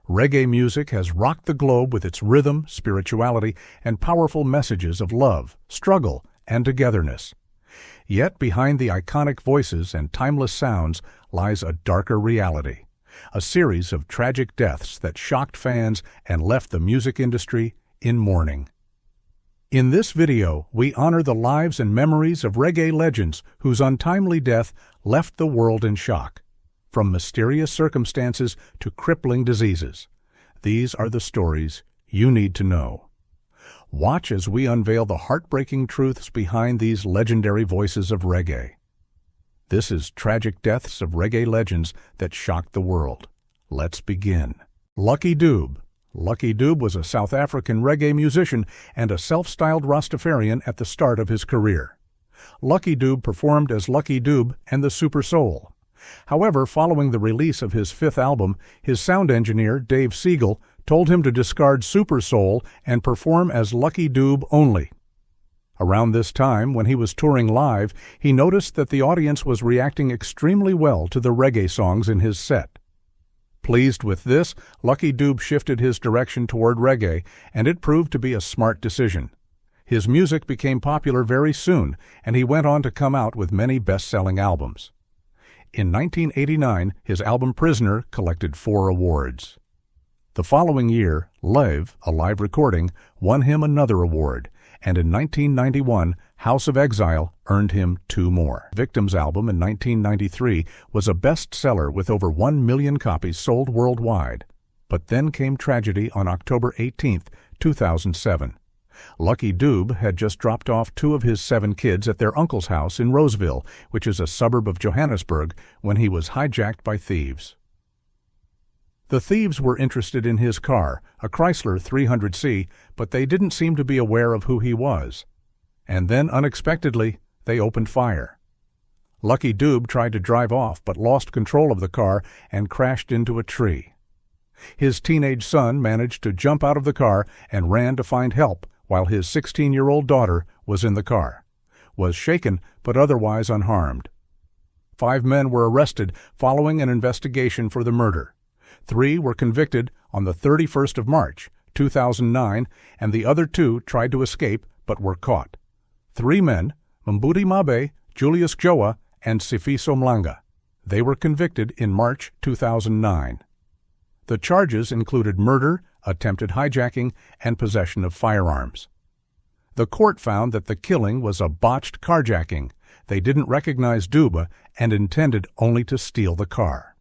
Reggae music has rocked the globe with its rhythm, spirituality, and powerful messages of love, struggle, and togetherness. Yet behind the iconic voices and timeless sounds lies a darker reality, a series of tragic deaths that shocked fans and left the music industry in mourning. In this video, we honor the lives and memories of reggae legends whose untimely death left the world in shock. From mysterious circumstances to crippling diseases, these are the stories you need to know. Watch as we unveil the heartbreaking truths behind these legendary voices of reggae. This is Tragic Deaths of Reggae Legends That Shocked the World. Let's begin. Lucky Doob. Lucky Doob was a South African reggae musician and a self-styled Rastafarian at the start of his career. Lucky Doob performed as Lucky Doob and the Super Soul. However, following the release of his fifth album, his sound engineer, Dave Siegel, told him to discard Super Soul and perform as Lucky Doob only. Around this time, when he was touring live, he noticed that the audience was reacting extremely well to the reggae songs in his set. Pleased with this, Lucky Doob shifted his direction toward reggae, and it proved to be a smart decision. His music became popular very soon, and he went on to come out with many best-selling albums. In 1989, his album Prisoner collected 4 awards. The following year, Live, a live recording, won him another award, and in 1991, House of Exile earned him 2 more. Victims album in 1993 was a bestseller with over 1 million copies sold worldwide. But then came tragedy on October 18, 2007. Lucky Doob had just dropped off 2 of his 7 kids at their uncle's house in Roseville, which is a suburb of Johannesburg, when he was hijacked by thieves. The thieves were interested in his car, a Chrysler 300C, but they didn't seem to be aware of who he was. And then, unexpectedly, they opened fire. Lucky Doob tried to drive off but lost control of the car and crashed into a tree. His teenage son managed to jump out of the car and ran to find help, while his 16-year-old daughter was in the car, was shaken but otherwise unharmed. 5 men were arrested following an investigation for the murder. 3 were convicted on the 31st of March, 2009, and the other 2 tried to escape but were caught. 3 men, Mbuti Mabe, Julius Joa, and Sifiso Mlanga. They were convicted in March 2009. The charges included murder, attempted hijacking, and possession of firearms. The court found that the killing was a botched carjacking. They didn't recognize Doob and intended only to steal the car.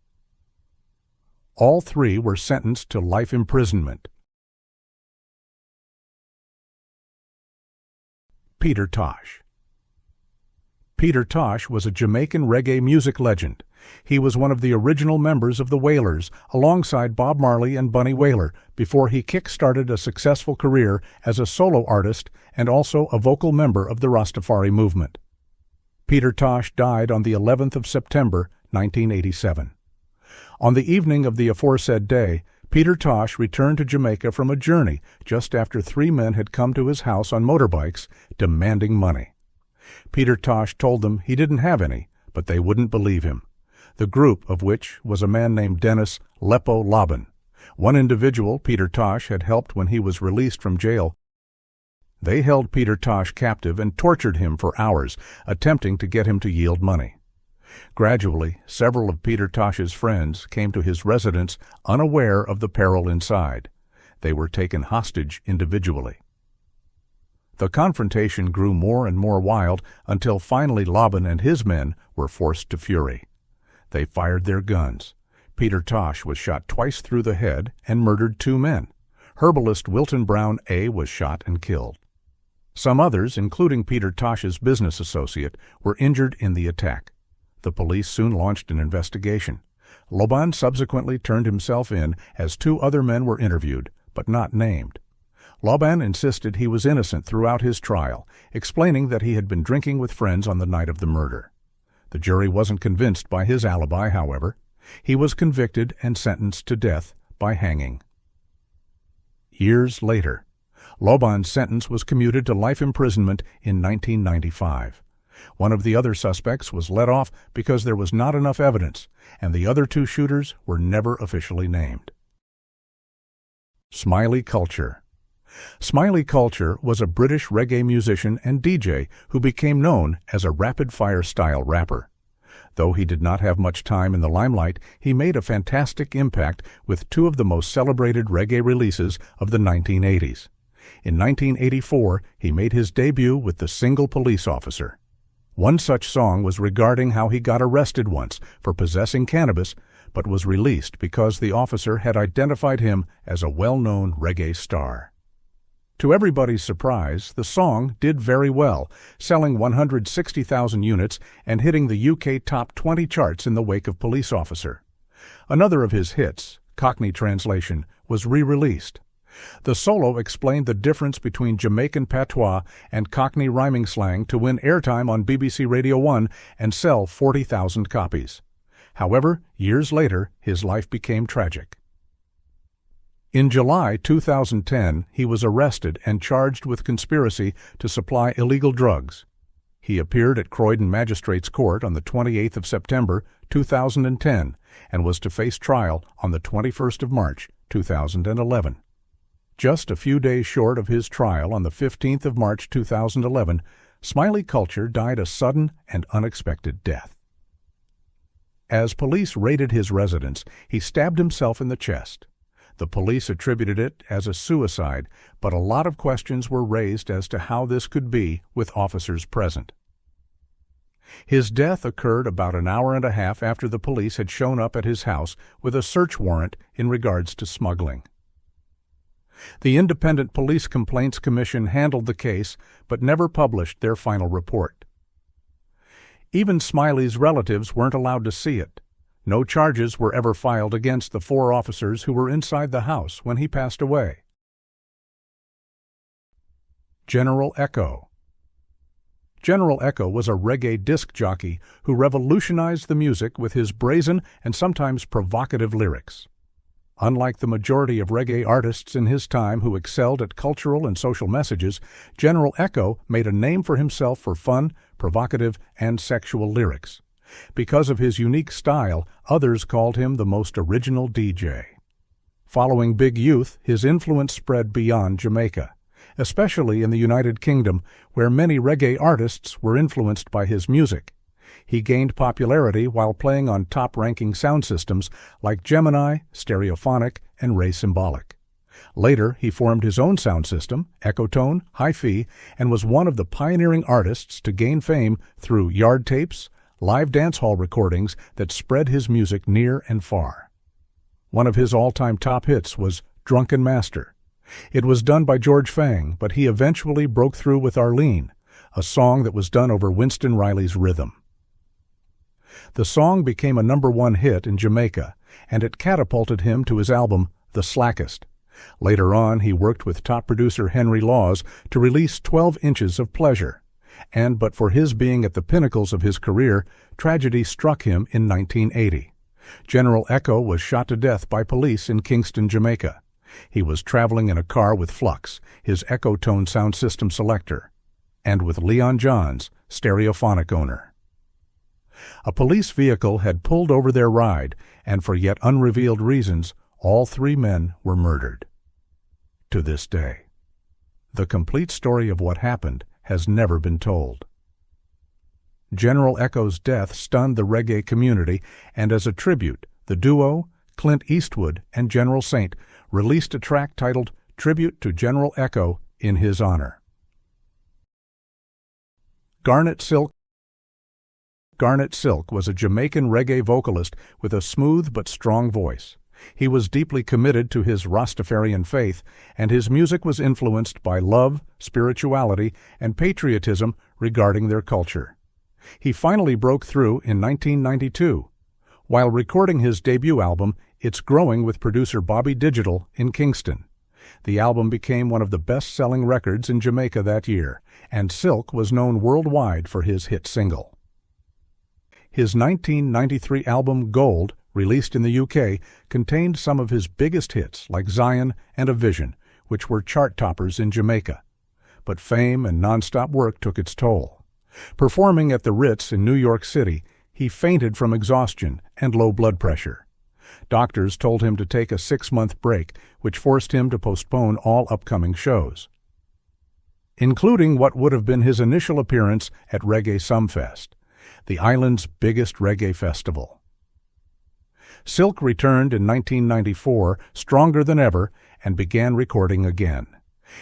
All 3 were sentenced to life imprisonment. Peter Tosh. Peter Tosh was a Jamaican reggae music legend. He was one of the original members of the Wailers, alongside Bob Marley and Bunny Wailer, before he kick-started a successful career as a solo artist and also a vocal member of the Rastafari movement. Peter Tosh died on the 11th of September, 1987. On the evening of the aforesaid day, Peter Tosh returned to Jamaica from a journey just after 3 men had come to his house on motorbikes demanding money. Peter Tosh told them he didn't have any, but they wouldn't believe him. The group, of which was a man named Dennis Lepo Laban. One individual Peter Tosh had helped when he was released from jail. They held Peter Tosh captive and tortured him for hours, attempting to get him to yield money. Gradually, several of Peter Tosh's friends came to his residence unaware of the peril inside. They were taken hostage individually. The confrontation grew more and more wild until finally Laban and his men were forced to fury. They fired their guns. Peter Tosh was shot twice through the head and murdered 2 men. Herbalist Wilton Brown A. was shot and killed. Some others, including Peter Tosh's business associate, were injured in the attack. The police soon launched an investigation. Laban subsequently turned himself in as 2 other men were interviewed, but not named. Laban insisted he was innocent throughout his trial, explaining that he had been drinking with friends on the night of the murder. The jury wasn't convinced by his alibi, however. He was convicted and sentenced to death by hanging. Years later, Laban's sentence was commuted to life imprisonment in 1995. One of the other suspects was let off because there was not enough evidence, and the other 2 shooters were never officially named. Smiley Culture. Smiley Culture was a British reggae musician and DJ who became known as a rapid-fire style rapper. Though he did not have much time in the limelight, he made a fantastic impact with two of the most celebrated reggae releases of the 1980s. In 1984, he made his debut with the single Police Officer. One such song was regarding how he got arrested once for possessing cannabis, but was released because the officer had identified him as a well-known reggae star. To everybody's surprise, the song did very well, selling 160,000 units and hitting the UK top 20 charts in the wake of Police Officer. Another of his hits, Cockney Translation, was re-released. The solo explained the difference between Jamaican patois and Cockney rhyming slang to win airtime on BBC Radio 1 and sell 40,000 copies. However, years later, his life became tragic. In July 2010, he was arrested and charged with conspiracy to supply illegal drugs. He appeared at Croydon Magistrates Court on the 28th of September 2010 and was to face trial on the 21st of March 2011. Just a few days short of his trial on the 15th of March 2011, Smiley Culture died a sudden and unexpected death. As police raided his residence, he stabbed himself in the chest. The police attributed it as a suicide, but a lot of questions were raised as to how this could be with officers present. His death occurred about an hour and a half after the police had shown up at his house with a search warrant in regards to smuggling. The Independent Police Complaints Commission handled the case but never published their final report. Even Smiley's relatives weren't allowed to see it. No charges were ever filed against the 4 officers who were inside the house when he passed away. General Ekko. General Ekko was a reggae disc jockey who revolutionized the music with his brazen and sometimes provocative lyrics. Unlike the majority of reggae artists in his time who excelled at cultural and social messages, General Ekko made a name for himself for fun, provocative, and sexual lyrics. Because of his unique style, others called him the most original DJ. Following Big Youth, his influence spread beyond Jamaica, especially in the United Kingdom, where many reggae artists were influenced by his music. He gained popularity while playing on top-ranking sound systems like Gemini, Stereophonic, and Ray Symbolic. Later, he formed his own sound system, Ekkotone, Hi-Fi, and was one of the pioneering artists to gain fame through yard tapes, live dancehall recordings that spread his music near and far. One of his all-time top hits was Drunken Master. It was done by George Fang, but he eventually broke through with Arlene, a song that was done over Winston Riley's rhythm. The song became a #1 hit in Jamaica, and it catapulted him to his album, The Slackest. Later on, he worked with top producer Henry Laws to release 12 Inches of Pleasure. And but for his being at the pinnacles of his career, tragedy struck him in 1980. General Ekko was shot to death by police in Kingston, Jamaica. He was traveling in a car with Flux, his Ekkotone sound system selector, and with Leon Johns, Stereophonic owner. A police vehicle had pulled over their ride, and for yet unrevealed reasons, all 3 men were murdered. To this day, the complete story of what happened has never been told. General Ekko's death stunned the reggae community, and as a tribute, the duo, Clint Eastwood and General Saint, released a track titled Tribute to General Ekko in his honor. Garnet Silk. Garnet Silk was a Jamaican reggae vocalist with a smooth but strong voice. He was deeply committed to his Rastafarian faith, and his music was influenced by love, spirituality, and patriotism regarding their culture. He finally broke through in 1992, while recording his debut album, It's Growing with producer Bobby Digital in Kingston. The album became one of the best-selling records in Jamaica that year, and Silk was known worldwide for his hit single. His 1993 album Gold, released in the UK, contained some of his biggest hits like Zion and A Vision, which were chart toppers in Jamaica. But fame and nonstop work took its toll. Performing at the Ritz in New York City, he fainted from exhaustion and low blood pressure. Doctors told him to take a 6-month break, which forced him to postpone all upcoming shows, including what would have been his initial appearance at Reggae Sumfest, the island's biggest reggae festival. Silk returned in 1994, stronger than ever, and began recording again.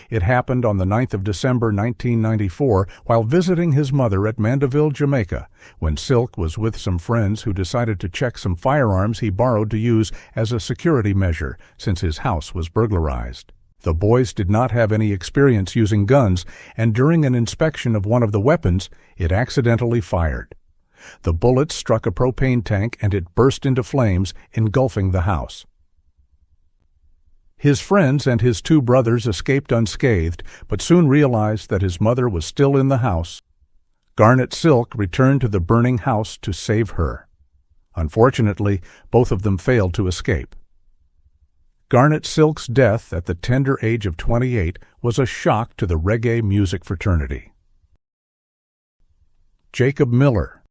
It happened on the 9th of December 1994 while visiting his mother at Mandeville, Jamaica, when Silk was with some friends who decided to check some firearms he borrowed to use as a security measure since his house was burglarized. The boys did not have any experience using guns, and during an inspection of one of the weapons, it accidentally fired. The bullets struck a propane tank and it burst into flames, engulfing the house. His friends and his 2 brothers escaped unscathed, but soon realized that his mother was still in the house. Garnet Silk returned to the burning house to save her. Unfortunately, both of them failed to escape. Garnet Silk's death at the tender age of 28 was a shock to the reggae music fraternity. Jacob Miller.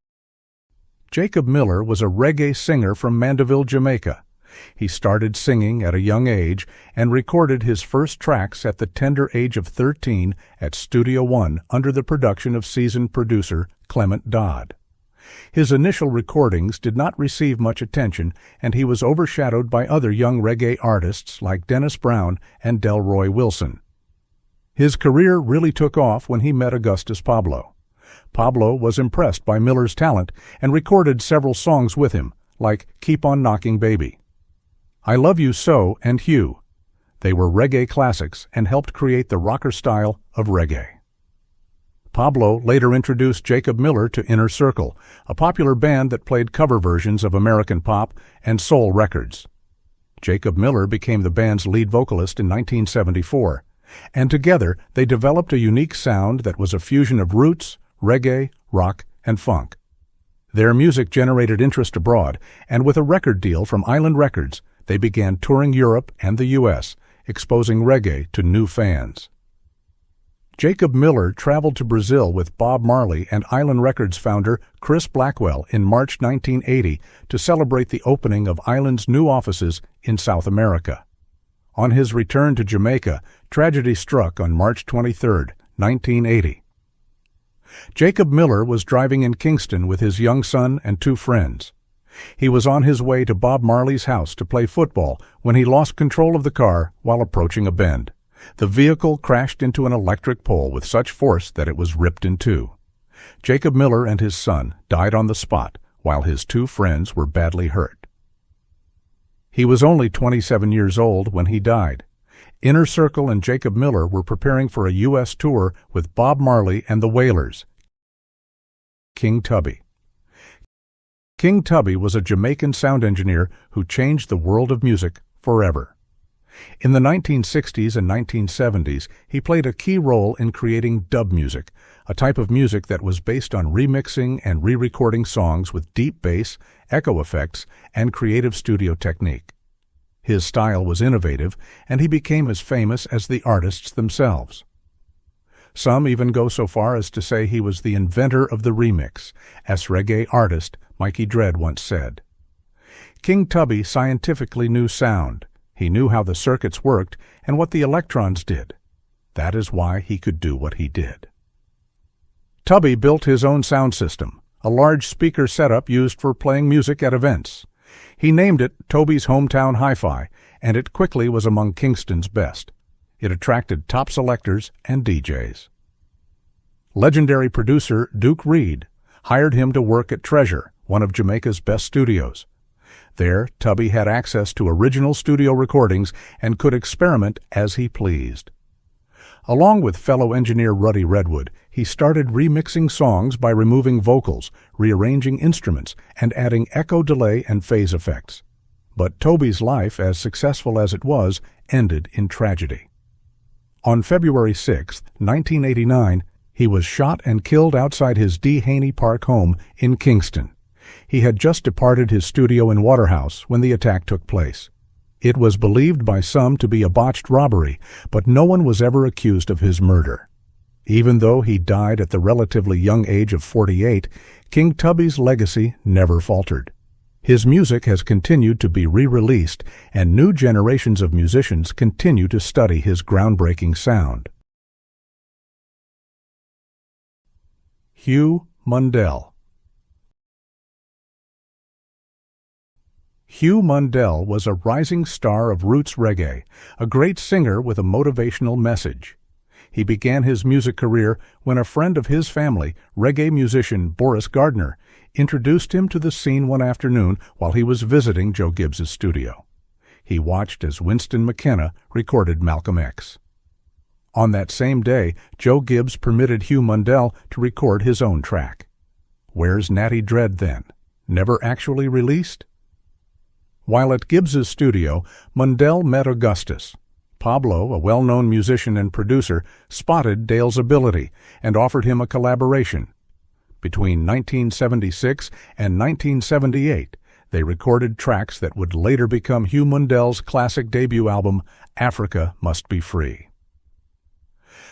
Jacob Miller was a reggae singer from Mandeville, Jamaica. He started singing at a young age and recorded his first tracks at the tender age of 13 at Studio One under the production of seasoned producer Clement Dodd. His initial recordings did not receive much attention, and he was overshadowed by other young reggae artists like Dennis Brown and Delroy Wilson. His career really took off when he met Augustus Pablo. Pablo was impressed by Miller's talent and recorded several songs with him, like Keep on Knocking Baby, I Love You So, and Hugh. They were reggae classics and helped create the rocker style of reggae. Pablo later introduced Jacob Miller to Inner Circle, a popular band that played cover versions of American pop and soul records. Jacob Miller became the band's lead vocalist in 1974, and together they developed a unique sound that was a fusion of roots, reggae, rock, and funk. Their music generated interest abroad, and with a record deal from Island Records, they began touring Europe and the U.S., exposing reggae to new fans. Jacob Miller traveled to Brazil with Bob Marley and Island Records founder Chris Blackwell in March 1980 to celebrate the opening of Island's new offices in South America. On his return to Jamaica, tragedy struck on March 23, 1980. Jacob Miller was driving in Kingston with his young son and 2 friends. He was on his way to Bob Marley's house to play football when he lost control of the car while approaching a bend. The vehicle crashed into an electric pole with such force that it was ripped in 2. Jacob Miller and his son died on the spot, while his 2 friends were badly hurt. He was only 27 years old when he died. Inner Circle and Jacob Miller were preparing for a U.S. tour with Bob Marley and the Wailers. King Tubby. King Tubby was a Jamaican sound engineer who changed the world of music forever. In the 1960s and 1970s, he played a key role in creating dub music, a type of music that was based on remixing and re-recording songs with deep bass, echo effects, and creative studio technique. His style was innovative, and he became as famous as the artists themselves. Some even go so far as to say he was the inventor of the remix, as reggae artist Mikey Dread once said. King Tubby scientifically knew sound. He knew how the circuits worked and what the electrons did. That is why he could do what he did. Tubby built his own sound system, a large speaker setup used for playing music at events. He named it Toby's Hometown Hi-Fi, and it quickly was among Kingston's best. It attracted top selectors and DJs. Legendary producer Duke Reed hired him to work at Treasure, one of Jamaica's best studios. There, Tubby had access to original studio recordings and could experiment as he pleased. Along with fellow engineer Ruddy Redwood, he started remixing songs by removing vocals, rearranging instruments, and adding echo delay and phase effects. But Toby's life, as successful as it was, ended in tragedy. On February 6, 1989, he was shot and killed outside his D. Haney Park home in Kingston. He had just departed his studio in Waterhouse when the attack took place. It was believed by some to be a botched robbery, but no one was ever accused of his murder. Even though he died at the relatively young age of 48, King Tubby's legacy never faltered. His music has continued to be re-released, and new generations of musicians continue to study his groundbreaking sound. Hugh Mandelle. Hugh Mandelle was a rising star of roots reggae, a great singer with a motivational message. He began his music career when a friend of his family, reggae musician Boris Gardner, introduced him to the scene one afternoon while he was visiting Joe Gibbs's studio. He watched as Winston McKenna recorded Malcolm X. On that same day, Joe Gibbs permitted Hugh Mandelle to record his own track. Where's Natty Dread then? Never actually released? While at Gibbs's studio, Mandelle met Augustus. Pablo, a well-known musician and producer, spotted Dale's ability and offered him a collaboration. Between 1976 and 1978, they recorded tracks that would later become Hugh Mandelle's classic debut album, Africa Must Be Free.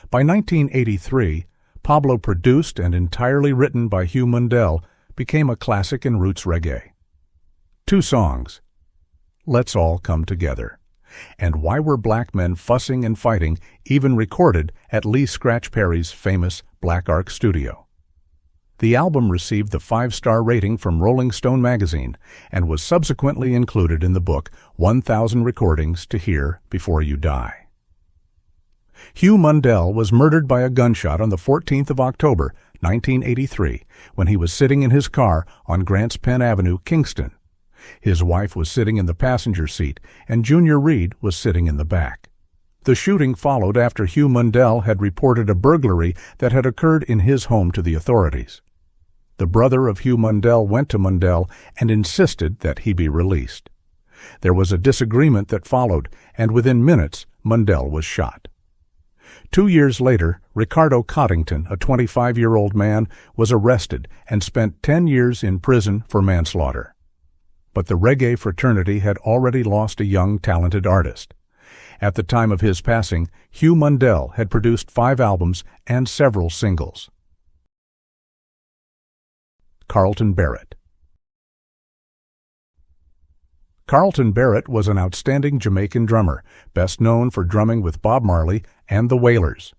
By 1983, Pablo, produced and entirely written by Hugh Mandelle, became a classic in roots reggae. 2 songs, Let's All Come Together, and Why Were Black Men Fussing and Fighting, even recorded at Lee Scratch Perry's famous Black Ark studio. The album received the 5-star rating from Rolling Stone magazine and was subsequently included in the book 1,000 Recordings to Hear Before You Die. Hugh Mandelle was murdered by a gunshot on the 14th of October, 1983, when he was sitting in his car on Grants Pen Avenue, Kingston. His wife was sitting in the passenger seat, and Junior Reed was sitting in the back. The shooting followed after Hugh Mandelle had reported a burglary that had occurred in his home to the authorities. The brother of Hugh Mandelle went to Mandelle and insisted that he be released. There was a disagreement that followed, and within minutes, Mandelle was shot. 2 years later, Ricardo Coddington, a 25-year-old man, was arrested and spent 10 years in prison for manslaughter. But the reggae fraternity had already lost a young, talented artist. At the time of his passing, Hugh Mandelle had produced 5 albums and several singles. Carlton Barrett. Carlton Barrett was an outstanding Jamaican drummer, best known for drumming with Bob Marley and the Wailers.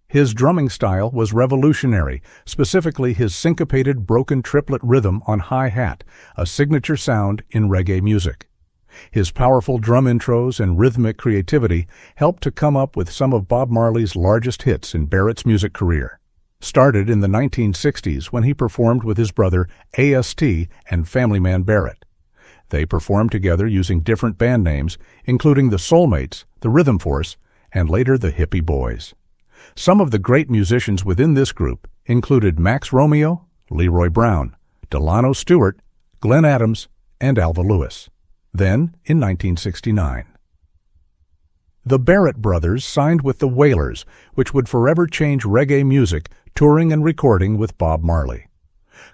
His drumming style was revolutionary, specifically his syncopated broken triplet rhythm on hi-hat, a signature sound in reggae music. His powerful drum intros and rhythmic creativity helped to come up with some of Bob Marley's largest hits in Barrett's music career. Started in the 1960s when he performed with his brother A.S.T. and Family Man Barrett. They performed together using different band names, including the Soulmates, the Rhythm Force, and later the Hippie Boys. Some of the great musicians within this group included Max Romeo, Leroy Brown, Delano Stewart, Glenn Adams, and Alva Lewis. Then, in 1969. The Barrett brothers signed with the Wailers, which would forever change reggae music, touring and recording with Bob Marley.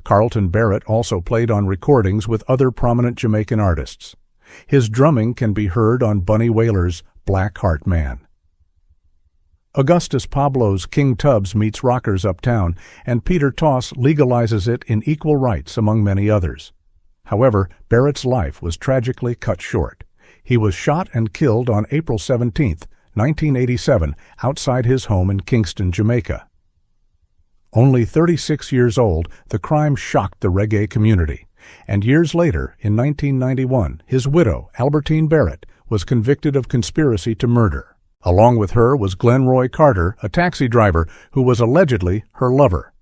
Carlton Barrett also played on recordings with other prominent Jamaican artists. His drumming can be heard on Bunny Wailer's Black Heart Man. Augustus Pablo's King Tubbs meets Rockers Uptown, and Peter Tosh legalizes it in equal rights among many others. However, Barrett's life was tragically cut short. He was shot and killed on April 17, 1987, outside his home in Kingston, Jamaica. Only 36 years old, the crime shocked the reggae community, and years later, in 1991, his widow, Albertine Barrett, was convicted of conspiracy to murder. Along with her was Glenn Roy Carter, a taxi driver who was allegedly her lover.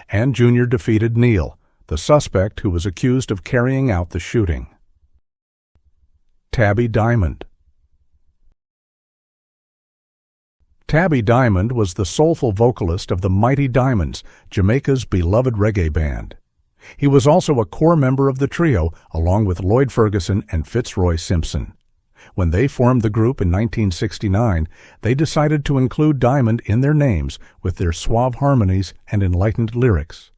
And Junior defeated Neil, the suspect who was accused of carrying out the shooting. Tabby Diamond. Tabby Diamond was the soulful vocalist of the Mighty Diamonds, Jamaica's beloved reggae band. He was also a core member of the trio, along with Lloyd Ferguson and Fitzroy Simpson. When they formed the group in 1969, they decided to include Diamond in their names with their suave harmonies and enlightened lyrics.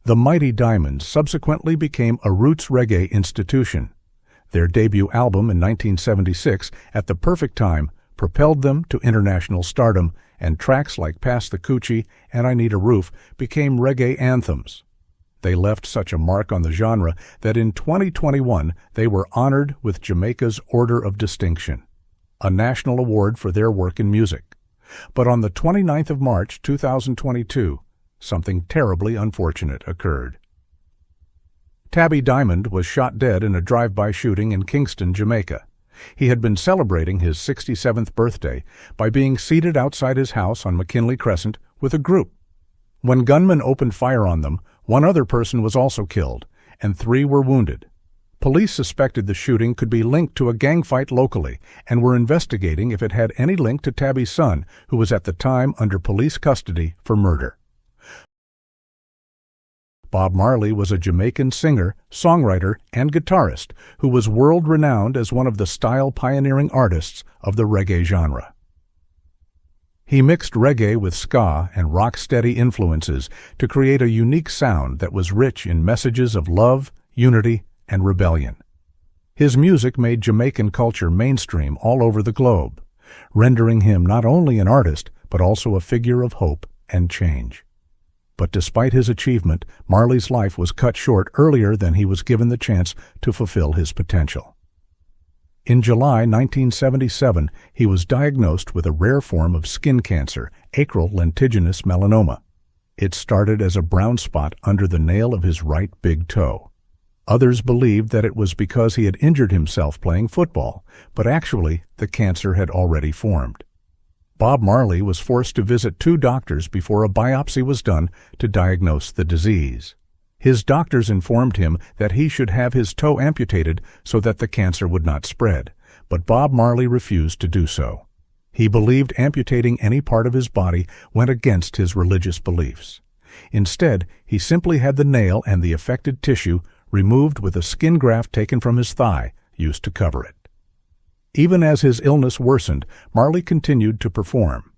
The Mighty Diamonds subsequently became a roots reggae institution. Their debut album in 1976, At the Perfect Time, propelled them to international stardom, and tracks like Pass the Coochie and I Need a Roof became reggae anthems. They left such a mark on the genre that in 2021 they were honored with Jamaica's Order of Distinction, a national award for their work in music. But on the 29th of March 2022, something terribly unfortunate occurred. Tabby Diamond was shot dead in a drive-by shooting in Kingston, Jamaica. He had been celebrating his 67th birthday by being seated outside his house on McKinley Crescent with a group. When gunmen opened fire on them, one other person was also killed, and 3 were wounded. Police suspected the shooting could be linked to a gang fight locally and were investigating if it had any link to Tabby's son, who was at the time under police custody for murder. Bob Marley was a Jamaican singer, songwriter, and guitarist who was world-renowned as one of the style-pioneering artists of the reggae genre. He mixed reggae with ska and rock-steady influences to create a unique sound that was rich in messages of love, unity, and rebellion. His music made Jamaican culture mainstream all over the globe, rendering him not only an artist but also a figure of hope and change. But despite his achievement, Marley's life was cut short earlier than he was given the chance to fulfill his potential. In July 1977, he was diagnosed with a rare form of skin cancer, acral lentiginous melanoma. It started as a brown spot under the nail of his right big toe. Others believed that it was because he had injured himself playing football, but actually the cancer had already formed. Bob Marley was forced to visit 2 doctors before a biopsy was done to diagnose the disease. His doctors informed him that he should have his toe amputated so that the cancer would not spread, but Bob Marley refused to do so. He believed amputating any part of his body went against his religious beliefs. Instead, he simply had the nail and the affected tissue removed with a skin graft taken from his thigh, used to cover it. Even as his illness worsened, Marley continued to perform.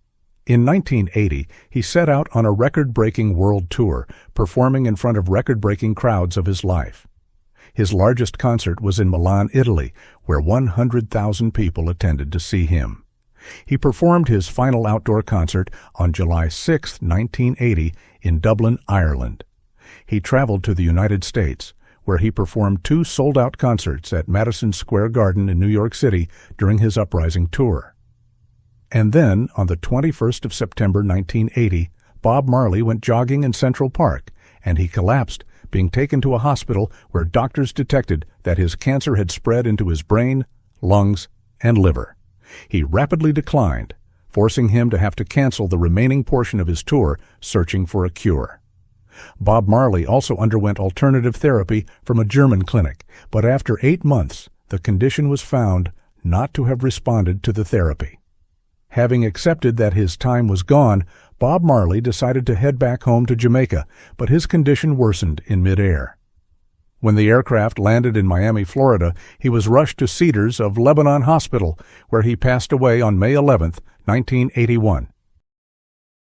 In 1980, he set out on a record-breaking world tour, performing in front of record-breaking crowds of his life. His largest concert was in Milan, Italy, where 100,000 people attended to see him. He performed his final outdoor concert on July 6, 1980, in Dublin, Ireland. He traveled to the United States, where he performed 2 sold-out concerts at Madison Square Garden in New York City during his Uprising tour. And then, on the 21st of September 1980, Bob Marley went jogging in Central Park, and he collapsed, being taken to a hospital where doctors detected that his cancer had spread into his brain, lungs, and liver. He rapidly declined, forcing him to have to cancel the remaining portion of his tour, searching for a cure. Bob Marley also underwent alternative therapy from a German clinic, but after 8 months, the condition was found not to have responded to the therapy. Having accepted that his time was gone, Bob Marley decided to head back home to Jamaica, but his condition worsened in mid-air. When the aircraft landed in Miami, Florida, he was rushed to Cedars of Lebanon Hospital, where he passed away on May 11, 1981.